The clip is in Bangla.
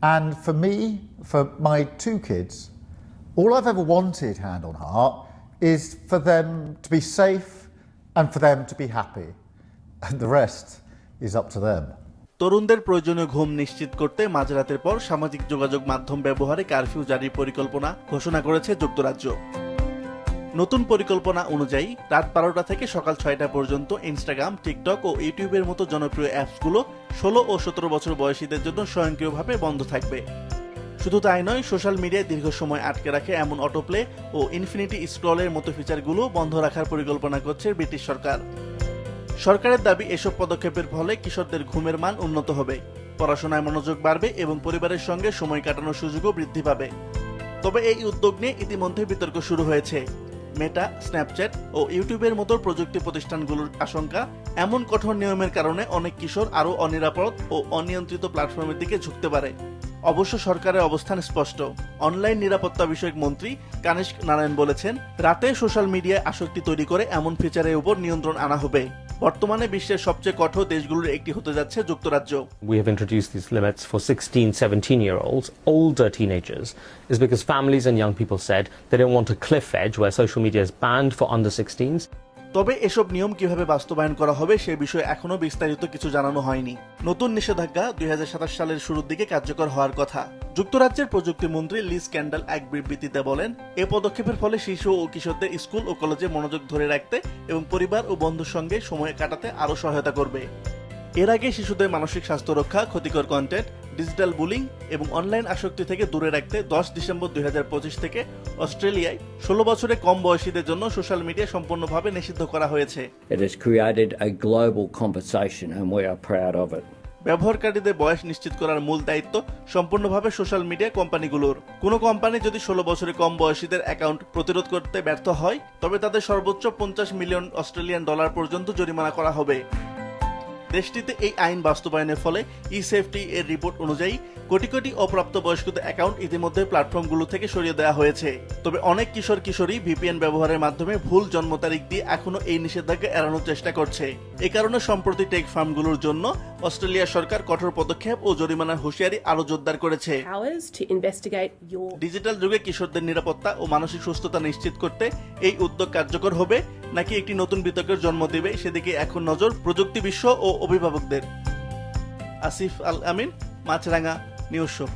And for me, for my two kids, all I've ever wanted, hand on heart, is for them to be safe and for them to be happy. And the rest is up to them. তরুণদের প্রয়োজনীয় ঘুম নিশ্চিত করতে মাঝরাতের পর সামাজিক যোগাযোগ মাধ্যম ব্যবহারে কারফিউ জারির পরিকল্পনা ঘোষণা করেছে যুক্তরাজ্য। নতুন পরিকল্পনা অনুযায়ী রাত 12টা থেকে সকাল 6টা পর্যন্ত ইনস্টাগ্রাম, টিকটক ও ইউটিউবের মতো জনপ্রিয় অ্যাপসগুলো 16 ও 17 বছর বয়সীদের জন্য স্বয়ংক্রিয়ভাবে বন্ধ থাকবে। শুধু তাই নয়, সোশ্যাল মিডিয়ায় দীর্ঘ সময় আটকে রাখে এমন অটোপ্লে ও ইনফিনিটি স্ক্রলের মতো ফিচারগুলো বন্ধ রাখার পরিকল্পনা করছে ব্রিটিশ সরকার। সরকারের দাবি, এসব পদক্ষেপের ফলে কিশোরদের ঘুমের মান উন্নত হবে, পড়াশোনায় মনোযোগ বাড়বে এবং পরিবারের সঙ্গে সময় কাটানোর সুযোগও বৃদ্ধি পাবে। তবে এই উদ্যোগ নিয়ে ইতিমধ্যে বিতর্ক শুরু হয়েছে। মেটা, স্ন্যাপচ্যাট ও ইউটিউবের মতো প্রযুক্তি প্রতিষ্ঠানগুলোর আশঙ্কা, এমন কঠোর নিয়মের কারণে অনেক কিশোর আরও অনিরাপদ ও অনিয়ন্ত্রিত প্ল্যাটফর্মের দিকে ঝুঁকতে পারে। অবশ্য সরকারের অবস্থান স্পষ্ট। অনলাইন নিরাপত্তা বিষয়ক মন্ত্রী কানিষ্ক নারায়ণ বলেছেন, রাতে সোশ্যাল মিডিয়ায় আসক্তি তৈরি করে এমন ফিচারের উপর নিয়ন্ত্রণ আনা হবে। বর্তমানে বিশ্বের সবচেয়ে কঠোর দেশগুলোর একটি হতে যাচ্ছে যুক্তরাজ্য। We have introduced these limits for 16, 17-year-olds, older teenagers, is because families and young people said they don't want a cliff edge where social media is banned for under 16s. তবে এসব নিয়ম কিভাবে বাস্তবায়ন করা হবে সে বিষয়ে এখনো বিস্তারিত কিছু জানানো হয়নি। নতুন নিষেধাজ্ঞা 2027 সালের শুরুর দিকে কার্যকর হওয়ার কথা। যুক্তরাজ্যের প্রযুক্তি মন্ত্রী লিজ ক্যান্ডাল এক বিবৃতিতে বলেন, এ পদক্ষেপের ফলে শিশু ও কিশোরদের স্কুল ও কলেজে মনোযোগ ধরে রাখতে এবং পরিবার ও বন্ধুর সঙ্গে সময় কাটাতে আরও সহায়তা করবে। এর আগে শিশুদের মানসিক স্বাস্থ্য রক্ষা, ক্ষতিকর কন্টেন্ট, ডিজিটাল বুলিং এবং অনলাইন আসক্তি থেকে দূরে রাখতে 10 ডিসেম্বর 2025 থেকে অস্ট্রেলিয়ায় 16 বছরের কম বয়সীদের জন্য সোশ্যাল মিডিয়া সম্পূর্ণভাবে নিষিদ্ধ করা হয়েছে। It has created a global conversation and we are proud of it. ব্যবহারকারীদের বয়স নিশ্চিত করার মূল দায়িত্ব সম্পূর্ণভাবে সোশ্যাল মিডিয়া কোম্পানিগুলোর। কোনো কোম্পানি যদি 16 বছরের কম বয়সীদের অ্যাকাউন্ট প্রতিরোধ করতে ব্যর্থ হয়, তবে তাদের সর্বোচ্চ 50 মিলিয়ন অস্ট্রেলিয়ান ডলার পর্যন্ত জরিমানা করা হবে। দেশটিতে এই আইন বাস্তবায়নের ফলে ই-সেফটি এর রিপোর্ট অনুযায়ী কোটি কোটি অপ্রাপ্তবয়স্কদের অ্যাকাউন্ট ইতিমধ্যে প্ল্যাটফর্মগুলো থেকে সরিয়ে দেওয়া হয়েছে। তবে অনেক কিশোর কিশোরী ভিপিএন ব্যবহারের মাধ্যমে ভুল জন্ম তারিখ দিয়ে এখনো এই নিষেধাজ্ঞা এড়ানোর চেষ্টা করছে। এ কারণে সম্প্রতি টেক ফার্মগুলোর জন্য অস্ট্রেলিয়া সরকার কঠোর পদক্ষেপ ও জরিমানার হুঁশিয়ারি আরো জোরদার করেছে। ডিজিটাল যুগে কিশোরদের নিরাপত্তা ও মানসিক সুস্থতা নিশ্চিত করতে এই উদ্যোগ কার্যকর হবে নাকি একটি নতুন বিতর্কের জন্ম দেবে, সেদিকে এখন নজর প্রযুক্তি বিশ্ব ও অভিভাবকদের। আসিফ আল আমিন, মাছরাঙা নিউজ শো।